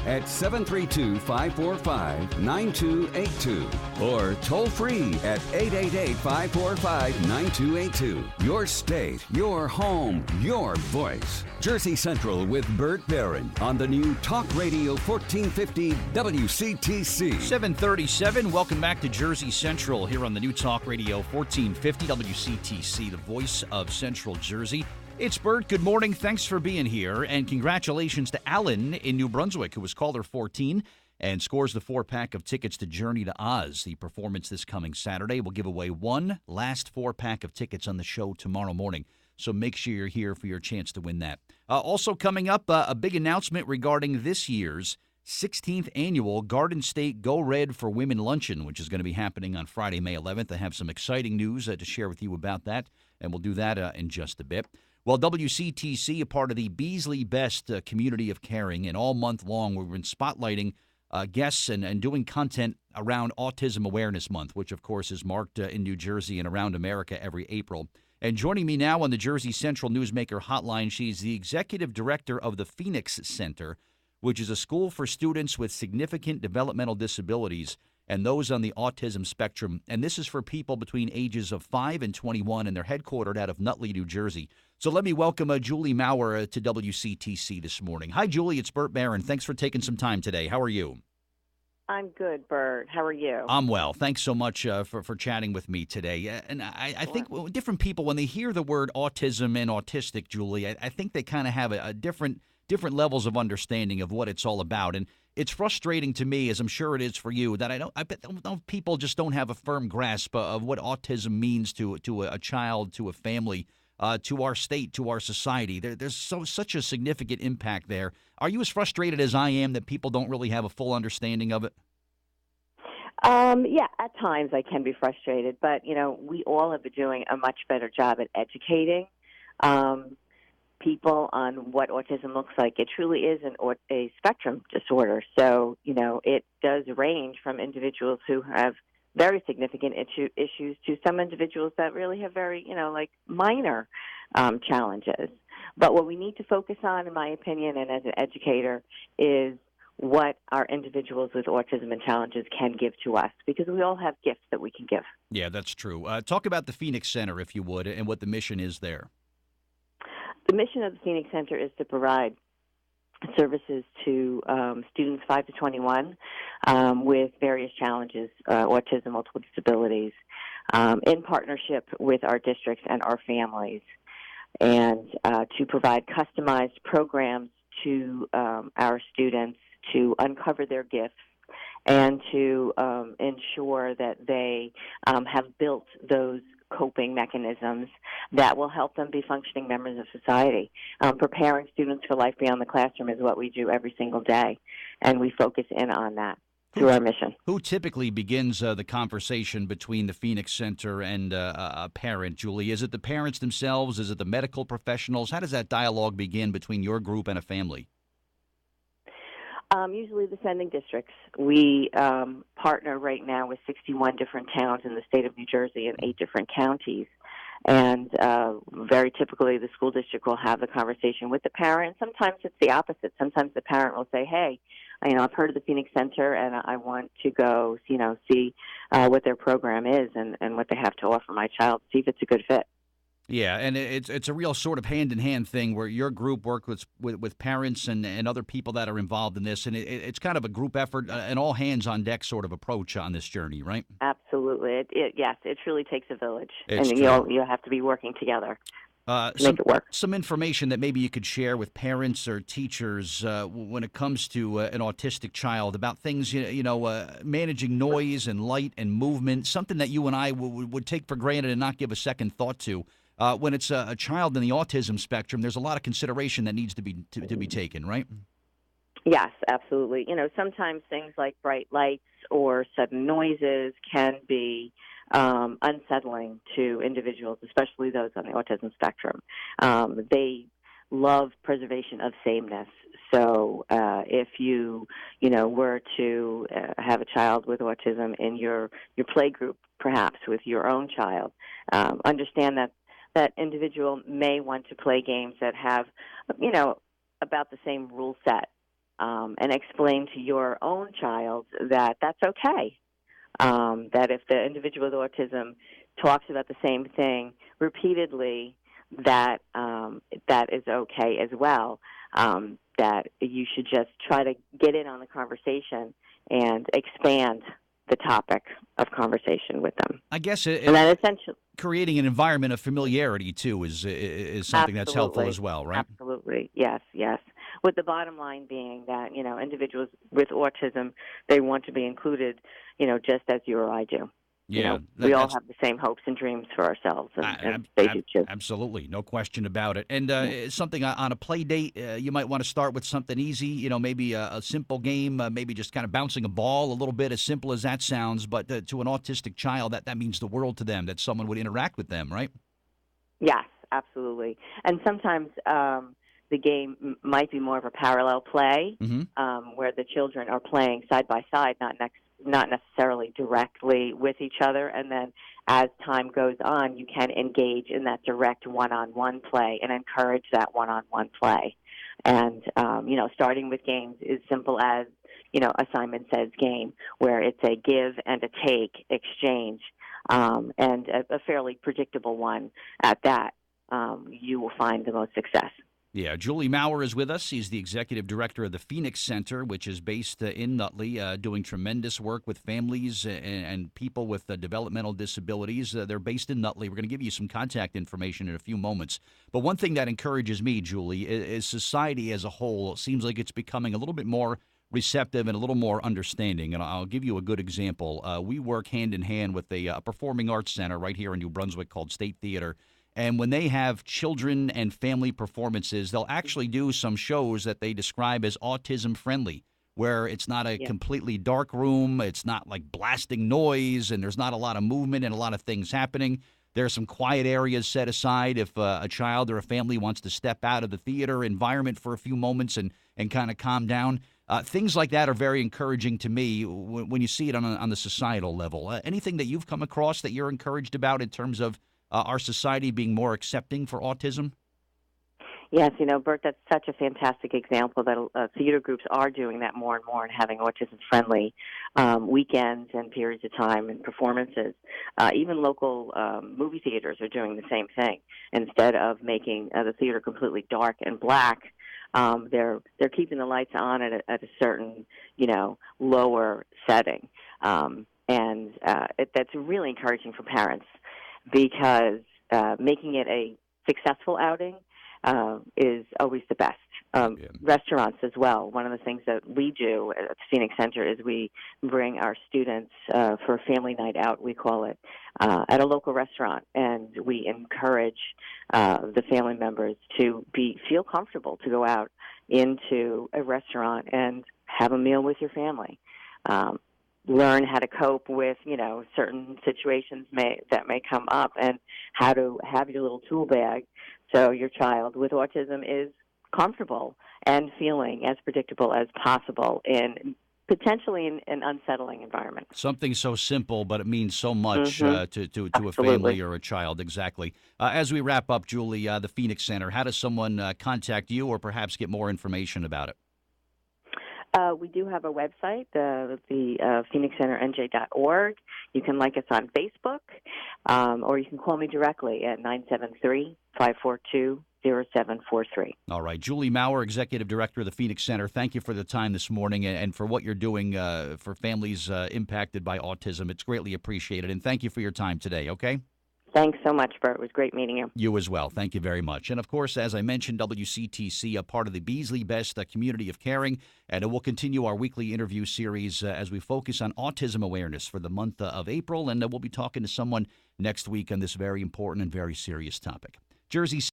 at 732-545-9282 or toll free at 888-545-9282. Your state, your home, your voice. Jersey Central with Bert Barron on the new Talk Radio 1450 WCTC. 737, welcome back to Jersey Central here on the new Talk Radio 1450 WCTC, the voice of Central Jersey. It's Bert. Good morning. Thanks for being here. And congratulations to Alan in New Brunswick, who was caller 14 and scores the 4-pack of tickets to Journey to Oz. The performance this coming Saturday. We'll give away one last 4-pack of tickets on the show tomorrow morning. So make sure you're here for your chance to win that. Also coming up, a big announcement regarding this year's 16th annual Garden State Go Red for Women Luncheon, which is going to be happening on Friday, May 11th. I have some exciting news to share with you about that, and we'll do that in just a bit. Well, WCTC, a part of the Beasley Best community of caring, and all month long we've been spotlighting guests and doing content around Autism Awareness Month, which, of course, is marked in New Jersey and around America every April. And joining me now on the Jersey Central Newsmaker Hotline, she's the executive director of the Phoenix Center, which is a school for students with significant developmental disabilities and those on the autism spectrum. And this is for people between ages of 5 and 21, and they're headquartered out of Nutley, New Jersey. So let me welcome Julie Mower to WCTC this morning. Hi, Julie. It's Bert Barron. Thanks for taking some time today. How are you? I'm good, Bert. How are you? I'm well. Thanks so much for chatting with me today. And I think different people, when they hear the word autism and autistic, Julie, I think they kind of have a different levels of understanding of what it's all about. And it's frustrating to me, as I'm sure it is for you, that I bet people just don't have a firm grasp of what autism means to a child, to a family, to our state, to our society. There's such a significant impact there. Are you as frustrated as I am that people don't really have a full understanding of it? Yeah, at times I can be frustrated, but, we all have been doing a much better job at educating people on what autism looks like. It truly is a spectrum disorder. So, it does range from individuals who have very significant issues to some individuals that really have very, minor challenges. But what we need to focus on, in my opinion, and as an educator, is what our individuals with autism and challenges can give to us, because we all have gifts that we can give. Yeah, that's true. Talk about the Phoenix Center, if you would, and what the mission is there. The mission of the Phoenix Center is to provide services to students 5 to 21 with various challenges, autism, multiple disabilities, in partnership with our districts and our families, and to provide customized programs to our students to uncover their gifts and to ensure that they have built those coping mechanisms that will help them be functioning members of society. Preparing students for life beyond the classroom is what we do every single day, and we focus in on that through our mission. Who typically begins the conversation between the Phoenix Center and a parent, Julie? Is it the parents themselves? Is it the medical professionals? How does that dialogue begin between your group and a family? Usually the sending districts. We partner right now with 61 different towns in the state of New Jersey and 8 different counties. And very typically the school district will have the conversation with the parent. Sometimes it's the opposite. Sometimes the parent will say, hey, I've heard of the Phoenix Center and I want to go, see what their program is and what they have to offer my child, see if it's a good fit. Yeah, and it's a real sort of hand-in-hand thing where your group works with parents and other people that are involved in this, and it's kind of a group effort, an all-hands-on-deck sort of approach on this journey, right? Absolutely. Yes, it truly takes a village, it's and true. you have to be working together to make it work. Some information that maybe you could share with parents or teachers when it comes to an autistic child about things, managing noise and light and movement, something that you and I would take for granted and not give a second thought to. When it's a child in the autism spectrum, there's a lot of consideration that needs to be taken, right? Yes, absolutely. Sometimes things like bright lights or sudden noises can be unsettling to individuals, especially those on the autism spectrum. They love preservation of sameness. So if you were to have a child with autism in your play group, perhaps with your own child, understand that individual may want to play games that have, about the same rule set and explain to your own child that that's okay. That if the individual with autism talks about the same thing repeatedly, that that is okay as well. That you should just try to get in on the conversation and expand the topic of conversation with them. I guess And then essentially creating an environment of familiarity, too, is something that's helpful as well, right? Absolutely. Yes, yes. With the bottom line being that, individuals with autism, they want to be included, just as you or I do. Yeah, we all have the same hopes and dreams for ourselves, and they do too. Absolutely, no question about it. And something on a play date, you might want to start with something easy, maybe a simple game, maybe just kind of bouncing a ball a little bit, as simple as that sounds. But to an autistic child, that means the world to them, that someone would interact with them, right? Yes, absolutely. And sometimes the game might be more of a parallel play, where the children are playing side by side, not necessarily directly with each other, and then as time goes on, you can engage in that direct one-on-one play and encourage that one-on-one play. And, starting with games as simple as, a Simon Says game, where it's a give and a take exchange, and a fairly predictable one at that, you will find the most success. Yeah, Julie Mower is with us. He's the executive director of the Phoenix Center, which is based in Nutley, doing tremendous work with families and people with developmental disabilities. They're based in Nutley. We're going to give you some contact information in a few moments. But one thing that encourages me, Julie, is society as a whole seems like it's becoming a little bit more receptive and a little more understanding. And I'll give you a good example. We work hand in hand with a performing arts center right here in New Brunswick called State Theater. And when they have children and family performances, they'll actually do some shows that they describe as autism friendly, where it's not a completely dark room. It's not like blasting noise, and there's not a lot of movement and a lot of things happening. There are some quiet areas set aside if a child or a family wants to step out of the theater environment for a few moments and kind of calm down. Things like that are very encouraging to me when you see it on the societal level. Anything that you've come across that you're encouraged about in terms of our society being more accepting for autism? Yes, Bert, that's such a fantastic example that theater groups are doing that more and more and having autism-friendly weekends and periods of time and performances. Even local movie theaters are doing the same thing. Instead of making the theater completely dark and black, they're keeping the lights on at a certain, lower setting. And that's really encouraging for parents, because making it a successful outing is always the best. Restaurants as well. One of the things that we do at the Phoenix Center is we bring our students for a family night out, we call it, at a local restaurant, and we encourage the family members to feel comfortable to go out into a restaurant and have a meal with your family. Learn how to cope with, certain situations that may come up, and how to have your little tool bag so your child with autism is comfortable and feeling as predictable as possible in potentially an unsettling environment. Something so simple, but it means so much to a family or a child. Exactly. As we wrap up, Julie, the Phoenix Center, how does someone contact you or perhaps get more information about it? We do have a website, the phoenixcenternj.org. You can like us on Facebook, or you can call me directly at 973-542-0743. All right. Julie Mower, Executive Director of the Phoenix Center, thank you for the time this morning and for what you're doing for families impacted by autism. It's greatly appreciated, and thank you for your time today, okay? Thanks so much, Bert. It was great meeting you. You as well. Thank you very much. And, of course, as I mentioned, WCTC, a part of the Beasley Best community of caring, and we'll continue our weekly interview series as we focus on autism awareness for the month of April, and we'll be talking to someone next week on this very important and very serious topic. Jersey